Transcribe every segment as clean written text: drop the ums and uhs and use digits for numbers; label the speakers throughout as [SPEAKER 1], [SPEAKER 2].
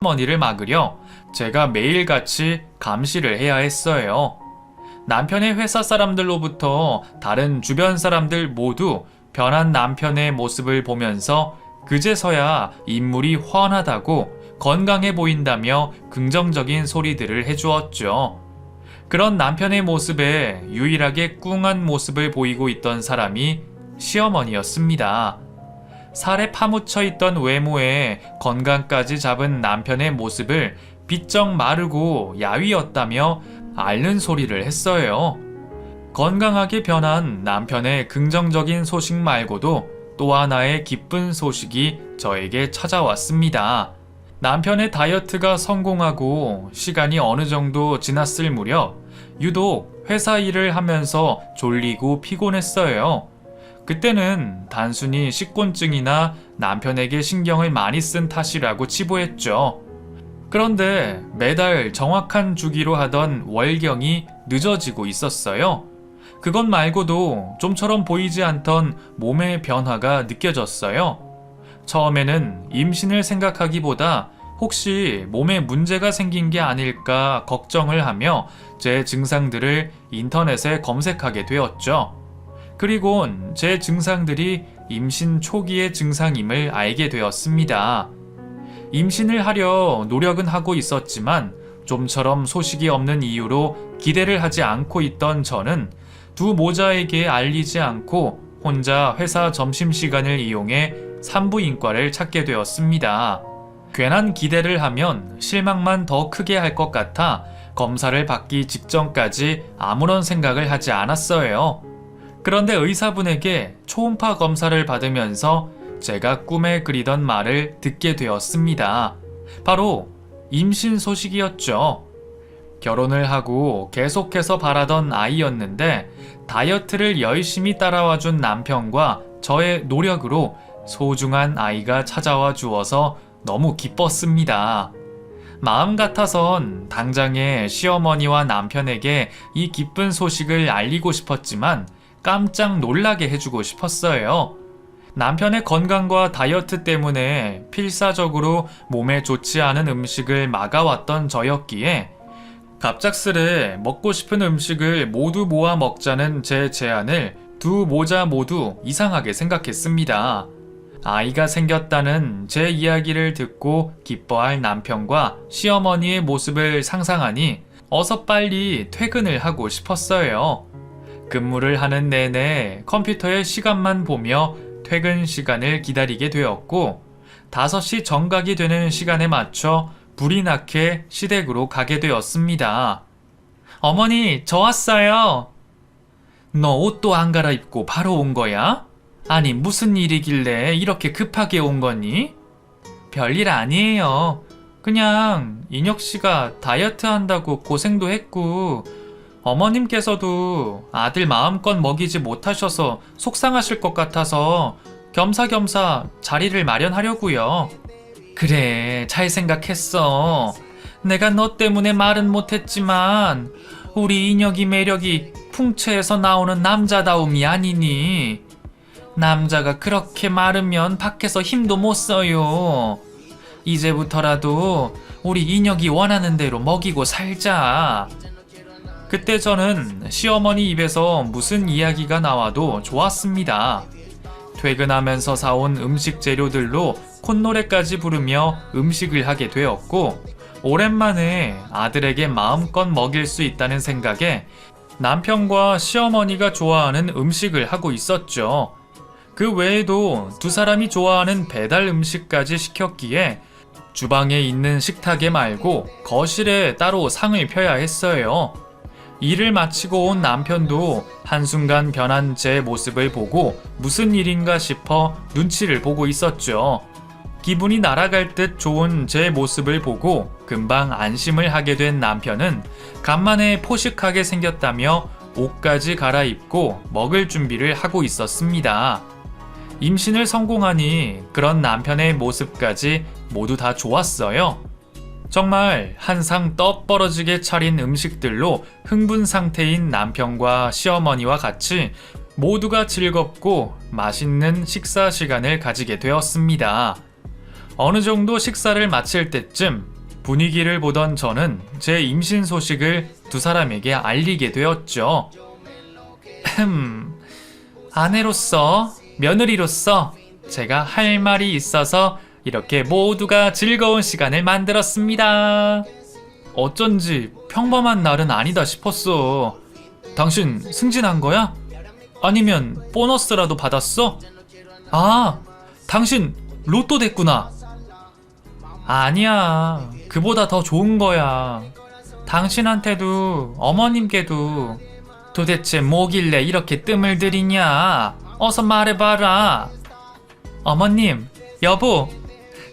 [SPEAKER 1] 시어머니를 막으려 제가 매일같이 감시를 해야 했어요. 남편의 회사 사람들로부터 다른 주변 사람들 모두 변한 남편의 모습을 보면서 그제서야 인물이 훤하다고 건강해 보인다며 긍정적인 소리들을 해주었죠. 그런 남편의 모습에 유일하게 꿍한 모습을 보이고 있던 사람이 시어머니였습니다. 살에 파묻혀 있던 외모에 건강까지 잡은 남편의 모습을 비쩍 마르고 야위었다며 앓는 소리를 했어요. 건강하게 변한 남편의 긍정적인 소식 말고도 또 하나의 기쁜 소식이 저에게 찾아왔습니다. 남편의 다이어트가 성공하고 시간이 어느 정도 지났을 무렵 유독 회사 일을 하면서 졸리고 피곤했어요. 그때는 단순히 식곤증이나 남편에게 신경을 많이 쓴 탓이라고 치부했죠. 그런데 매달 정확한 주기로 하던 월경이 늦어지고 있었어요. 그것 말고도 좀처럼 보이지 않던 몸의 변화가 느껴졌어요. 처음에는 임신을 생각하기보다 혹시 몸에 문제가 생긴 게 아닐까 걱정을 하며 제 증상들을 인터넷에 검색하게 되었죠. 그리곤 제 증상들이 임신 초기의 증상임을 알게 되었습니다. 임신을 하려 노력은 하고 있었지만 좀처럼 소식이 없는 이유로 기대를 하지 않고 있던 저는 두 모자에게 알리지 않고 혼자 회사 점심시간을 이용해 산부인과를 찾게 되었습니다. 괜한 기대를 하면 실망만 더 크게 할 것 같아 검사를 받기 직전까지 아무런 생각을 하지 않았어요. 그런데 의사분에게 초음파 검사를 받으면서 제가 꿈에 그리던 말을 듣게 되었습니다. 바로 임신 소식이었죠. 결혼을 하고 계속해서 바라던 아이였는데 다이어트를 열심히 따라와준 남편과 저의 노력으로 소중한 아이가 찾아와 주어서 너무 기뻤습니다. 마음 같아선 당장에 시어머니와 남편에게 이 기쁜 소식을 알리고 싶었지만 깜짝 놀라게 해주고 싶었어요. 남편의 건강과 다이어트 때문에 필사적으로 몸에 좋지 않은 음식을 막아왔던 저였기에 갑작스레 먹고 싶은 음식을 모두 모아 먹자는 제 제안을 두 모자 모두 이상하게 생각했습니다. 아이가 생겼다는 제 이야기를 듣고 기뻐할 남편과 시어머니의 모습을 상상하니 어서 빨리 퇴근을 하고 싶었어요. 근무를 하는 내내 컴퓨터의 시간만 보며 퇴근 시간을 기다리게 되었고 5시 정각이 되는 시간에 맞춰 불이 나게 시댁으로 가게 되었습니다. 어머니, 저 왔어요. 너 옷도 안 갈아입고 바로 온 거야? 아니, 무슨 일이길래 이렇게 급하게 온 거니? 별일 아니에요. 그냥 인혁 씨가 다이어트 한다고 고생도 했고 어머님께서도 아들 마음껏 먹이지 못하셔서 속상하실 것 같아서 겸사겸사 자리를 마련하려고요. 그래, 잘 생각했어. 내가 너 때문에 말은 못했지만 우리 인혁이 매력이 풍채에서 나오는 남자다움이 아니니. 남자가 그렇게 마르면 밖에서 힘도 못 써요. 이제부터라도 우리 인혁이 원하는 대로 먹이고 살자. 그때 저는 시어머니 입에서 무슨 이야기가 나와도 좋았습니다. 퇴근하면서 사온 음식 재료들로 콧노래까지 부르며 음식을 하게 되었고 오랜만에 아들에게 마음껏 먹일 수 있다는 생각에 남편과 시어머니가 좋아하는 음식을 하고 있었죠. 그 외에도 두 사람이 좋아하는 배달 음식까지 시켰기에 주방에 있는 식탁에 말고 거실에 따로 상을 펴야 했어요. 일을 마치고 온 남편도 한순간 변한 제 모습을 보고 무슨 일인가 싶어 눈치를 보고 있었죠. 기분이 날아갈 듯 좋은 제 모습을 보고 금방 안심을 하게 된 남편은 간만에 포식하게 생겼다며 옷까지 갈아입고 먹을 준비를 하고 있었습니다. 임신을 성공하니 그런 남편의 모습까지 모두 다 좋았어요. 정말 한 상 떡 벌어지게 차린 음식들로 흥분 상태인 남편과 시어머니와 같이 모두가 즐겁고 맛있는 식사 시간을 가지게 되었습니다. 어느 정도 식사를 마칠 때쯤 분위기를 보던 저는 제 임신 소식을 두 사람에게 알리게 되었죠. 아내로서, 며느리로서 제가 할 말이 있어서 이렇게 모두가 즐거운 시간을 만들었습니다. 어쩐지 평범한 날은 아니다 싶었어. 당신 승진한 거야? 아니면 보너스라도 받았어? 아, 당신 로또 됐구나. 아니야, 그보다 더 좋은 거야. 당신한테도 어머님께도. 도대체 뭐길래 이렇게 뜸을 들이냐? 어서 말해봐라. 어머님, 여보,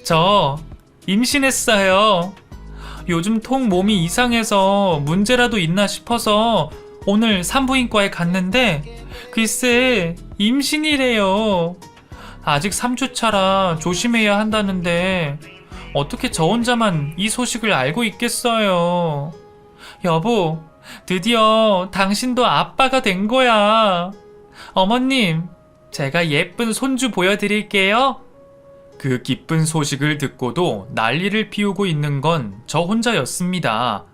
[SPEAKER 1] 저 임신했어요. 요즘 통 몸이 이상해서 문제라도 있나 싶어서 오늘 산부인과에 갔는데 글쎄 임신이래요. 아직 3주차라 조심해야 한다는데 어떻게 저 혼자만 이 소식을 알고 있겠어요. 여보, 드디어 당신도 아빠가 된 거야. 어머님, 제가 예쁜 손주 보여드릴게요. 그 기쁜 소식을 듣고도 난리를 피우고 있는 건 저 혼자였습니다.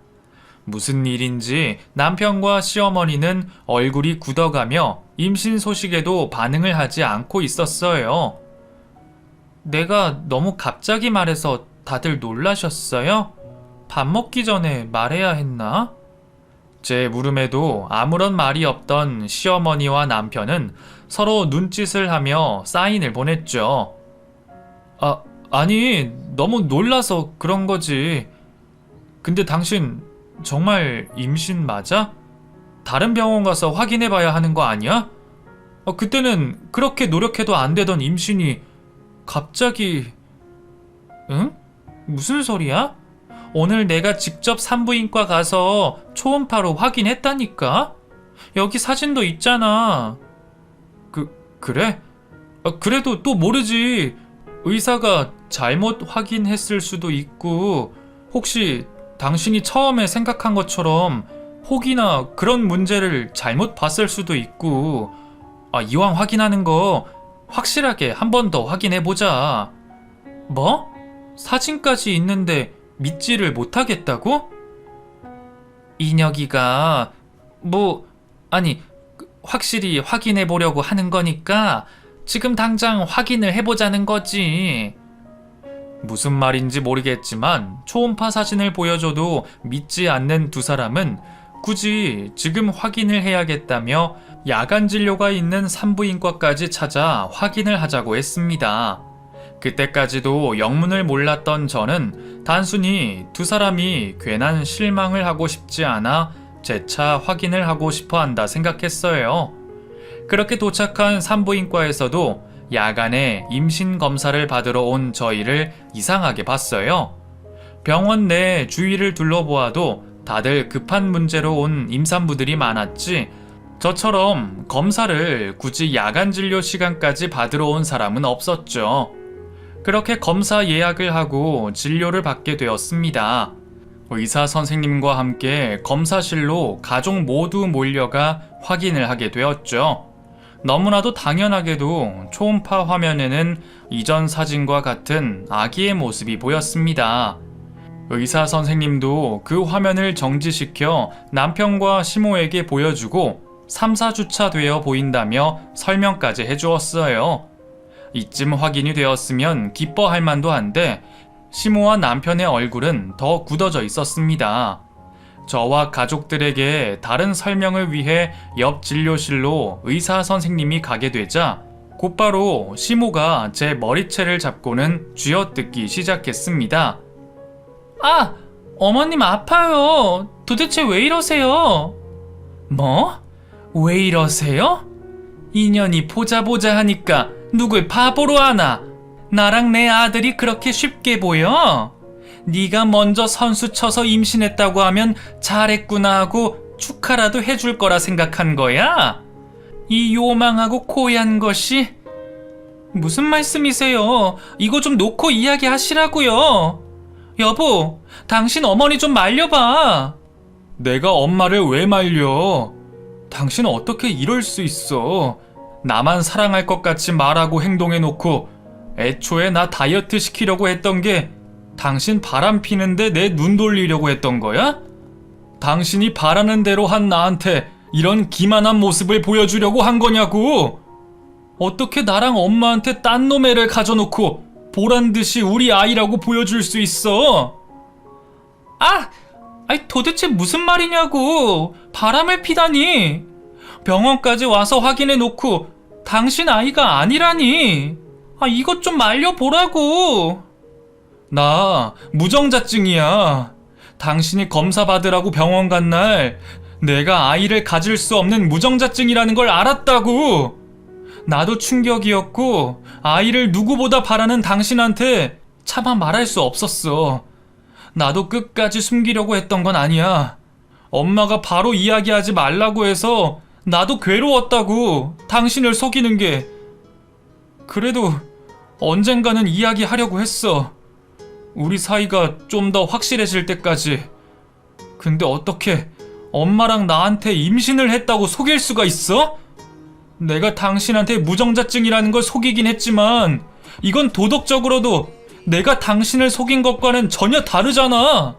[SPEAKER 1] 무슨 일인지 남편과 시어머니는 얼굴이 굳어가며 임신 소식에도 반응을 하지 않고 있었어요. 내가 너무 갑자기 말해서 다들 놀라셨어요? 밥 먹기 전에 말해야 했나? 제 물음에도 아무런 말이 없던 시어머니와 남편은 서로 눈짓을 하며 사인을 보냈죠. 아니, 너무 놀라서 그런 거지. 근데 당신 정말 임신 맞아? 다른 병원 가서 확인해 봐야 하는 거 아니야? 그때는 그렇게 노력해도 안 되던 임신이 갑자기... 응? 무슨 소리야? 오늘 내가 직접 산부인과 가서 초음파로 확인했다니까? 여기 사진도 있잖아. 그래? 그래도 또 모르지. 의사가 잘못 확인했을 수도 있고, 혹시 당신이 처음에 생각한 것처럼 혹이나 그런 문제를 잘못 봤을 수도 있고, 이왕 확인하는 거 확실하게 한 번 더 확인해보자. 뭐? 사진까지 있는데 믿지를 못하겠다고? 이녀기가 확실히 확인해보려고 하는 거니까 지금 당장 확인을 해보자는 거지. 무슨 말인지 모르겠지만 초음파 사진을 보여줘도 믿지 않는 두 사람은 굳이 지금 확인을 해야겠다며 야간 진료가 있는 산부인과까지 찾아 확인을 하자고 했습니다. 그때까지도 영문을 몰랐던 저는 단순히 두 사람이 괜한 실망을 하고 싶지 않아 재차 확인을 하고 싶어 한다 생각했어요. 그렇게 도착한 산부인과에서도 야간에 임신 검사를 받으러 온 저희를 이상하게 봤어요. 병원 내 주위를 둘러보아도 다들 급한 문제로 온 임산부들이 많았지, 저처럼 검사를 굳이 야간 진료 시간까지 받으러 온 사람은 없었죠. 그렇게 검사 예약을 하고 진료를 받게 되었습니다. 의사 선생님과 함께 검사실로 가족 모두 몰려가 확인을 하게 되었죠. 너무나도 당연하게도 초음파 화면에는 이전 사진과 같은 아기의 모습이 보였습니다. 의사 선생님도 그 화면을 정지시켜 남편과 시모에게 보여주고 3, 4주차 되어 보인다며 설명까지 해주었어요. 이쯤 확인이 되었으면 기뻐할 만도 한데 시모와 남편의 얼굴은 더 굳어져 있었습니다. 저와 가족들에게 다른 설명을 위해 옆 진료실로 의사 선생님이 가게 되자 곧바로 시모가 제 머리채를 잡고는 쥐어뜯기 시작했습니다. 어머님 아파요. 도대체 왜 이러세요? 뭐? 왜 이러세요? 인연이 보자 하니까 누굴 바보로 하나? 나랑 내 아들이 그렇게 쉽게 보여? 네가 먼저 선수 쳐서 임신했다고 하면 잘했구나 하고 축하라도 해줄 거라 생각한 거야? 이 요망하고 고얀 것이? 무슨 말씀이세요? 이거 좀 놓고 이야기하시라고요. 여보, 당신 어머니 좀 말려봐. 내가 엄마를 왜 말려? 당신은 어떻게 이럴 수 있어? 나만 사랑할 것 같이 말하고 행동해놓고 애초에 나 다이어트 시키려고 했던 게 당신 바람 피는데 내 눈 돌리려고 했던 거야? 당신이 바라는 대로 한 나한테 이런 기만한 모습을 보여주려고 한 거냐고! 어떻게 나랑 엄마한테 딴 놈 애를 가져놓고 보란듯이 우리 아이라고 보여줄 수 있어? 아이 도대체 무슨 말이냐고! 바람을 피다니! 병원까지 와서 확인해 놓고 당신 아이가 아니라니! 이것 좀 말려보라고! 나 무정자증이야. 당신이 검사 받으라고 병원 간 날 내가 아이를 가질 수 없는 무정자증이라는 걸 알았다고! 나도 충격이었고 아이를 누구보다 바라는 당신한테 차마 말할 수 없었어. 나도 끝까지 숨기려고 했던 건 아니야. 엄마가 바로 이야기하지 말라고 해서 나도 괴로웠다고, 당신을 속이는 게. 그래도 언젠가는 이야기하려고 했어. 우리 사이가 좀 더 확실해질 때까지. 근데 어떻게 엄마랑 나한테 임신을 했다고 속일 수가 있어? 내가 당신한테 무정자증이라는 걸 속이긴 했지만 이건 도덕적으로도 내가 당신을 속인 것과는 전혀 다르잖아.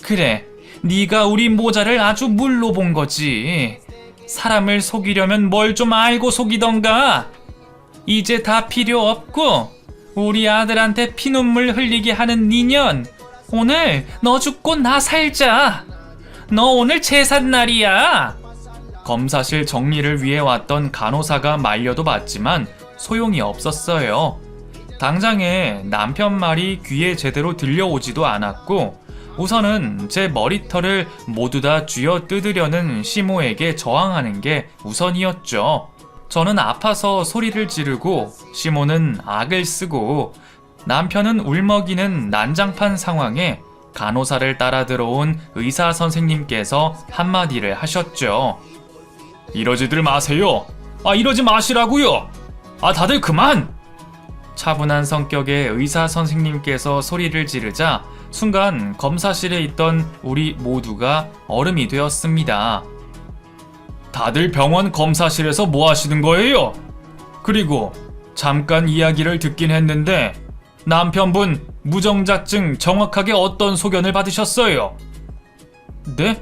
[SPEAKER 1] 그래, 네가 우리 모자를 아주 물로 본 거지. 사람을 속이려면 뭘 좀 알고 속이던가. 이제 다 필요 없고 우리 아들한테 피눈물 흘리게 하는 니년, 오늘 너 죽고 나 살자. 너 오늘 제삿날이야. 검사실 정리를 위해 왔던 간호사가 말려도 봤지만 소용이 없었어요. 당장에 남편 말이 귀에 제대로 들려오지도 않았고 우선은 제 머리털을 모두 다 쥐어 뜯으려는 시모에게 저항하는 게 우선이었죠. 저는 아파서 소리를 지르고 시모는 악을 쓰고 남편은 울먹이는 난장판 상황에 간호사를 따라 들어온 의사 선생님께서 한마디를 하셨죠. 이러지들 마세요. 이러지 마시라고요. 다들 그만! 차분한 성격의 의사 선생님께서 소리를 지르자 순간 검사실에 있던 우리 모두가 얼음이 되었습니다. 다들 병원 검사실에서 뭐 하시는 거예요? 그리고 잠깐 이야기를 듣긴 했는데 남편분 무정자증 정확하게 어떤 소견을 받으셨어요? 네?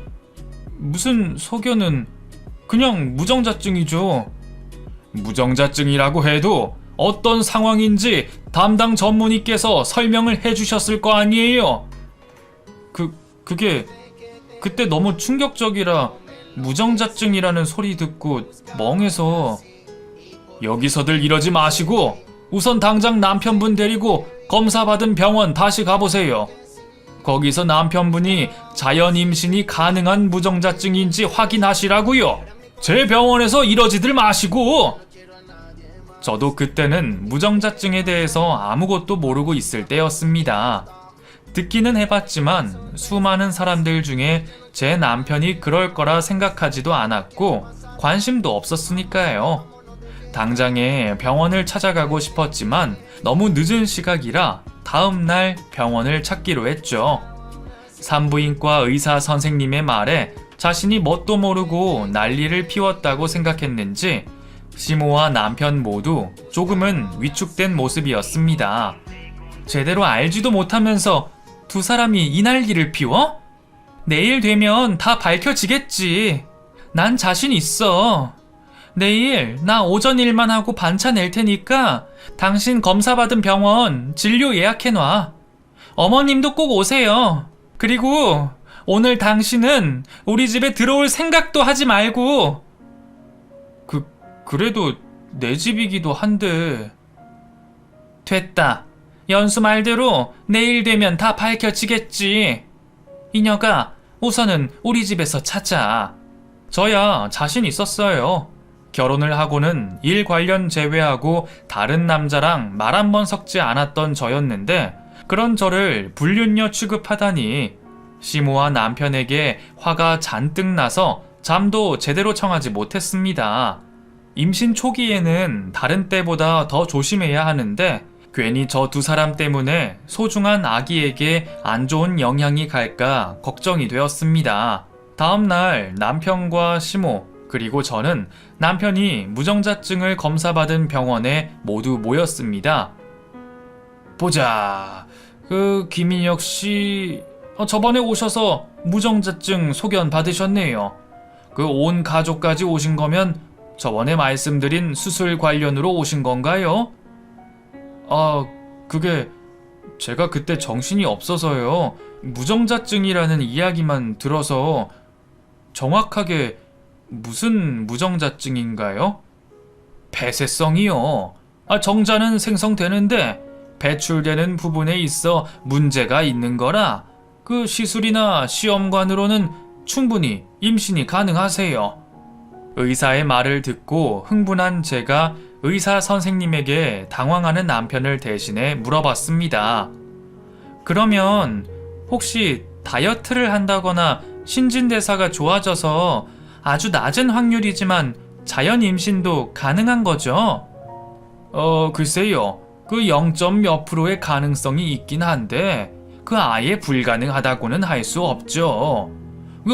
[SPEAKER 1] 무슨 소견은 그냥 무정자증이죠. 무정자증이라고 해도 어떤 상황인지 담당 전문의께서 설명을 해주셨을 거 아니에요? 그게 그때 너무 충격적이라 무정자증이라는 소리 듣고 멍해서. 여기서들 이러지 마시고 우선 당장 남편분 데리고 검사 받은 병원 다시 가보세요. 거기서 남편분이 자연 임신이 가능한 무정자증인지 확인하시라고요. 제 병원에서 이러지들 마시고. 저도 그때는 무정자증에 대해서 아무것도 모르고 있을 때였습니다. 듣기는 해봤지만 수많은 사람들 중에 제 남편이 그럴 거라 생각하지도 않았고 관심도 없었으니까요. 당장에 병원을 찾아가고 싶었지만 너무 늦은 시각이라 다음날 병원을 찾기로 했죠. 산부인과 의사 선생님의 말에 자신이 뭣도 모르고 난리를 피웠다고 생각했는지 시모와 남편 모두 조금은 위축된 모습이었습니다. 제대로 알지도 못하면서 두 사람이 이 난리를 피워? 내일 되면 다 밝혀지겠지. 난 자신 있어. 내일 나 오전 일만 하고 반차 낼 테니까 당신 검사 받은 병원 진료 예약해놔. 어머님도 꼭 오세요. 그리고 오늘 당신은 우리 집에 들어올 생각도 하지 말고. 그래도 내 집이기도 한데. 됐다. 연수 말대로 내일 되면 다 밝혀지겠지. 이녀가 우선은 우리 집에서 찾아. 저야 자신 있었어요. 결혼을 하고는 일 관련 제외하고 다른 남자랑 말 한 번 섞지 않았던 저였는데 그런 저를 불륜녀 취급하다니 시모와 남편에게 화가 잔뜩 나서 잠도 제대로 청하지 못했습니다. 임신 초기에는 다른 때보다 더 조심해야 하는데 괜히 저 두 사람 때문에 소중한 아기에게 안 좋은 영향이 갈까 걱정이 되었습니다. 다음날 남편과 시모 그리고 저는 남편이 무정자증을 검사받은 병원에 모두 모였습니다. 보자. 김인혁 씨, 저번에 오셔서 무정자증 소견 받으셨네요. 온 가족까지 오신 거면 저번에 말씀드린 수술 관련으로 오신 건가요? 그게 제가 그때 정신이 없어서요. 무정자증이라는 이야기만 들어서. 정확하게 무슨 무정자증인가요? 폐쇄성이요. 정자는 생성되는데 배출되는 부분에 있어 문제가 있는 거라 시술이나 시험관으로는 충분히 임신이 가능하세요. 의사의 말을 듣고 흥분한 제가 의사 선생님에게 당황하는 남편을 대신해 물어봤습니다. 그러면 혹시 다이어트를 한다거나 신진대사가 좋아져서 아주 낮은 확률이지만 자연 임신도 가능한 거죠? 글쎄요. 0. 몇 프로의 가능성이 있긴 한데 아예 불가능하다고는 할 수 없죠.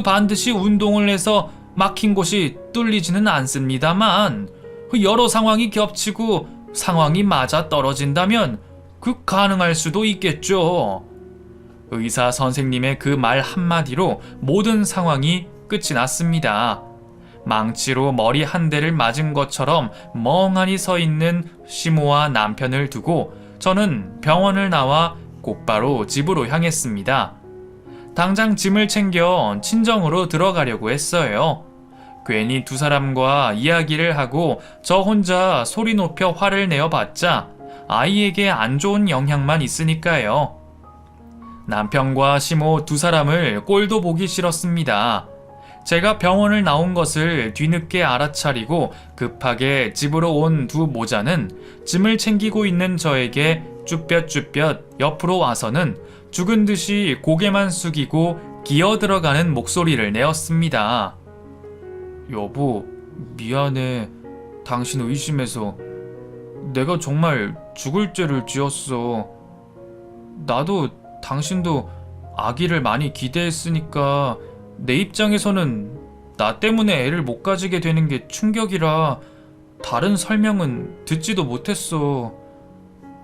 [SPEAKER 1] 반드시 운동을 해서 막힌 곳이 뚫리지는 않습니다만 여러 상황이 겹치고 상황이 맞아 떨어진다면 가능할 수도 있겠죠. 의사 선생님의 그 말 한마디로 모든 상황이 끝이 났습니다. 망치로 머리 한 대를 맞은 것처럼 멍하니 서 있는 시모와 남편을 두고 저는 병원을 나와 곧바로 집으로 향했습니다. 당장 짐을 챙겨 친정으로 들어가려고 했어요. 괜히 두 사람과 이야기를 하고 저 혼자 소리 높여 화를 내어봤자 아이에게 안 좋은 영향만 있으니까요. 남편과 시모 두 사람을 꼴도 보기 싫었습니다. 제가 병원을 나온 것을 뒤늦게 알아차리고 급하게 집으로 온 두 모자는 짐을 챙기고 있는 저에게 쭈뼛쭈뼛 옆으로 와서는 죽은 듯이 고개만 숙이고 기어 들어가는 목소리를 내었습니다. 여보, 미안해. 당신 의심해서 내가 정말 죽을 죄를 지었어. 나도 당신도 아기를 많이 기대했으니까 내 입장에서는 나 때문에 애를 못 가지게 되는 게 충격이라 다른 설명은 듣지도 못했어.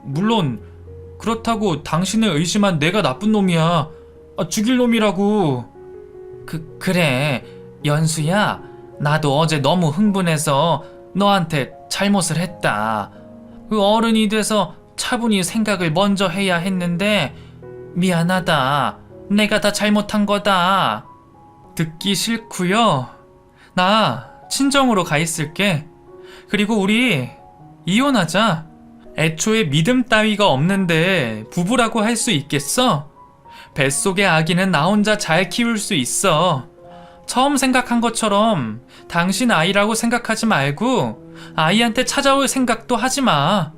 [SPEAKER 1] 물론 그렇다고 당신을 의심한 내가 나쁜 놈이야. 죽일 놈이라고. 그래 연수야, 나도 어제 너무 흥분해서 너한테 잘못을 했다. 어른이 돼서 차분히 생각을 먼저 해야 했는데 미안하다. 내가 다 잘못한 거다. 듣기 싫구요. 나 친정으로 가 있을게. 그리고 우리 이혼하자. 애초에 믿음 따위가 없는데 부부라고 할 수 있겠어? 뱃속의 아기는 나 혼자 잘 키울 수 있어. 처음 생각한 것처럼 당신 아이라고 생각하지 말고 아이한테 찾아올 생각도 하지 마.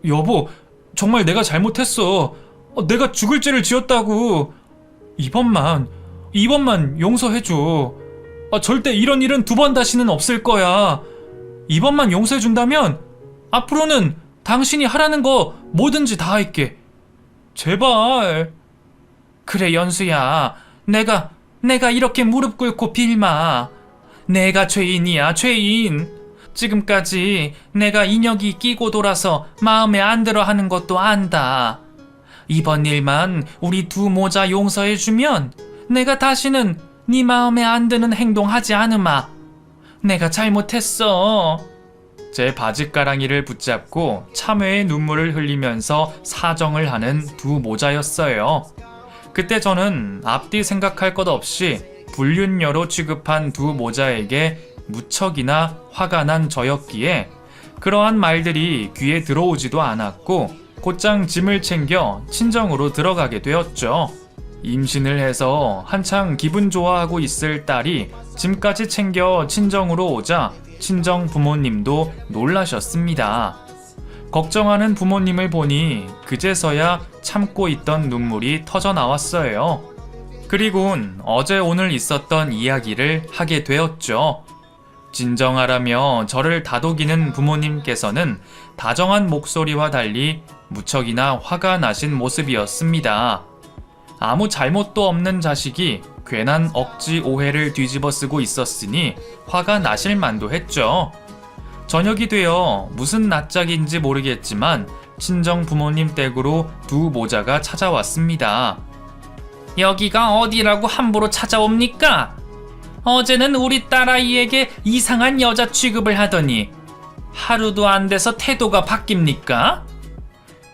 [SPEAKER 1] 여보, 정말 내가 잘못했어. 내가 죽을 죄를 지었다고. 이번만 용서해줘. 절대 이런 일은 두 번 다시는 없을 거야. 이번만 용서해준다면 앞으로는 당신이 하라는 거 뭐든지 다 할게. 제발. 그래 연수야, 내가 이렇게 무릎 꿇고 빌마. 내가 죄인이야, 죄인. 지금까지 내가 인혁이 끼고 돌아서 마음에 안 들어 하는 것도 안다. 이번 일만 우리 두 모자 용서해주면 내가 다시는 네 마음에 안 드는 행동하지 않으마. 내가 잘못했어. 제 바짓가랑이를 붙잡고 참회의 눈물을 흘리면서 사정을 하는 두 모자였어요. 그때 저는 앞뒤 생각할 것 없이 불륜녀로 취급한 두 모자에게 무척이나 화가 난 저였기에 그러한 말들이 귀에 들어오지도 않았고 곧장 짐을 챙겨 친정으로 들어가게 되었죠. 임신을 해서 한창 기분 좋아하고 있을 딸이 짐까지 챙겨 친정으로 오자 친정 부모님도 놀라셨습니다. 걱정하는 부모님을 보니 그제서야 참고 있던 눈물이 터져 나왔어요. 그리곤 어제 오늘 있었던 이야기를 하게 되었죠. 진정하라며 저를 다독이는 부모님께서는 다정한 목소리와 달리 무척이나 화가 나신 모습이었습니다. 아무 잘못도 없는 자식이 괜한 억지 오해를 뒤집어 쓰고 있었으니 화가 나실 만도 했죠. 저녁이 되어 무슨 낯짝인지 모르겠지만 친정 부모님 댁으로 두 모자가 찾아왔습니다. 여기가 어디라고 함부로 찾아옵니까? 어제는 우리 딸아이에게 이상한 여자 취급을 하더니 하루도 안 돼서 태도가 바뀝니까?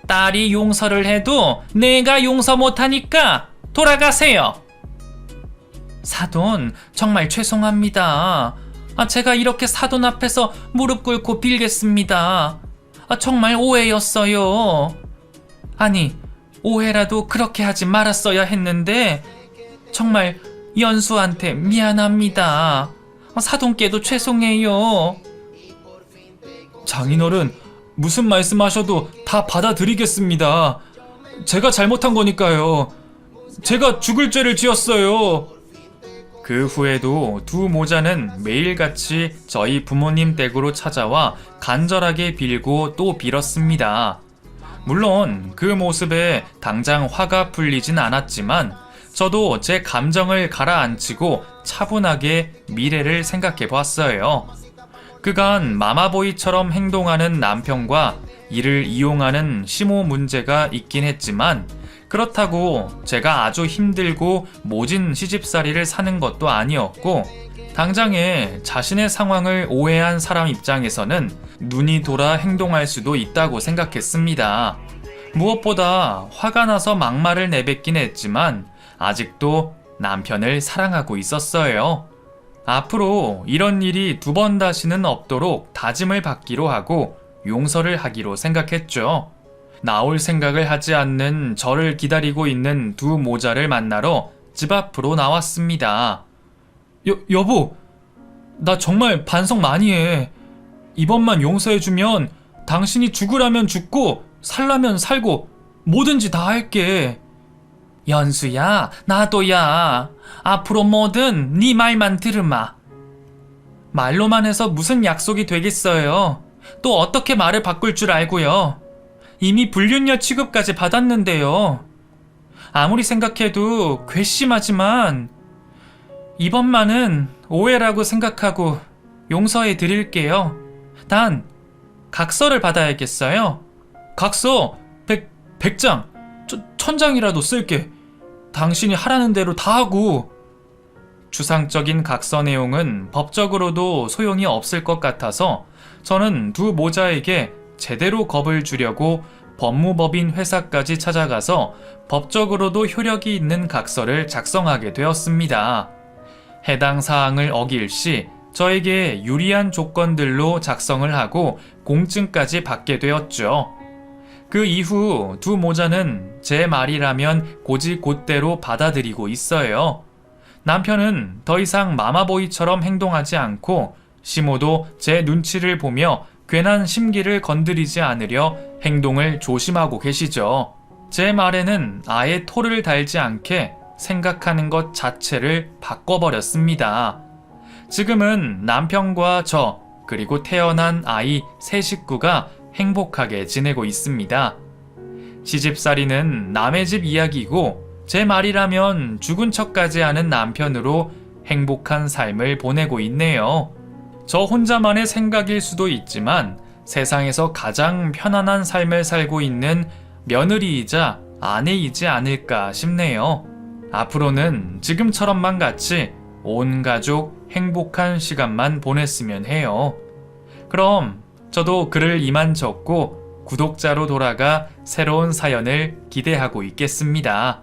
[SPEAKER 1] 딸이 용서를 해도 내가 용서 못하니까 돌아가세요. 사돈, 정말 죄송합니다. 제가 이렇게 사돈 앞에서 무릎 꿇고 빌겠습니다. 정말 오해였어요. 아니, 오해라도 그렇게 하지 말았어야 했는데 정말 연수한테 미안합니다. 사돈께도 죄송해요. 장인어른, 무슨 말씀하셔도 다 받아들이겠습니다. 제가 잘못한 거니까요. 제가 죽을 죄를 지었어요. 그 후에도 두 모자는 매일같이 저희 부모님 댁으로 찾아와 간절하게 빌고 또 빌었습니다. 물론 그 모습에 당장 화가 풀리진 않았지만 저도 제 감정을 가라앉히고 차분하게 미래를 생각해 보았어요. 그간 마마보이처럼 행동하는 남편과 이를 이용하는 시모 문제가 있긴 했지만 그렇다고 제가 아주 힘들고 모진 시집살이를 사는 것도 아니었고 당장에 자신의 상황을 오해한 사람 입장에서는 눈이 돌아 행동할 수도 있다고 생각했습니다. 무엇보다 화가 나서 막말을 내뱉긴 했지만 아직도 남편을 사랑하고 있었어요. 앞으로 이런 일이 두 번 다시는 없도록 다짐을 받기로 하고 용서를 하기로 생각했죠. 나올 생각을 하지 않는 저를 기다리고 있는 두 모자를 만나러 집 앞으로 나왔습니다. 여보, 나 정말 반성 많이 해. 이번만 용서해주면 당신이 죽으라면 죽고 살라면 살고 뭐든지 다 할게. 연수야, 나도야. 앞으로 뭐든 네 말만 들으마. 말로만 해서 무슨 약속이 되겠어요. 또 어떻게 말을 바꿀 줄 알고요. 이미 불륜녀 취급까지 받았는데요. 아무리 생각해도 괘씸하지만 이번만은 오해라고 생각하고 용서해 드릴게요. 단 각서를 받아야겠어요. 각서 100장, 1000장이라도 쓸게. 당신이 하라는 대로 다 하고. 추상적인 각서 내용은 법적으로도 소용이 없을 것 같아서 저는 두 모자에게 제대로 겁을 주려고 법무법인 회사까지 찾아가서 법적으로도 효력이 있는 각서를 작성하게 되었습니다. 해당 사항을 어길 시 저에게 유리한 조건들로 작성을 하고 공증까지 받게 되었죠. 그 이후 두 모자는 제 말이라면 곧이곧대로 받아들이고 있어요. 남편은 더 이상 마마보이처럼 행동하지 않고 시모도 제 눈치를 보며 괜한 심기를 건드리지 않으려 행동을 조심하고 계시죠. 제 말에는 아예 토를 달지 않게 생각하는 것 자체를 바꿔버렸습니다. 지금은 남편과 저 그리고 태어난 아이 세 식구가 행복하게 지내고 있습니다. 시집살이는 남의 집 이야기고 제 말이라면 죽은 척까지 하는 남편으로 행복한 삶을 보내고 있네요. 저 혼자만의 생각일 수도 있지만 세상에서 가장 편안한 삶을 살고 있는 며느리이자 아내이지 않을까 싶네요. 앞으로는 지금처럼만 같이 온 가족 행복한 시간만 보냈으면 해요. 그럼 저도 글을 이만 적고 구독자로 돌아가 새로운 사연을 기대하고 있겠습니다.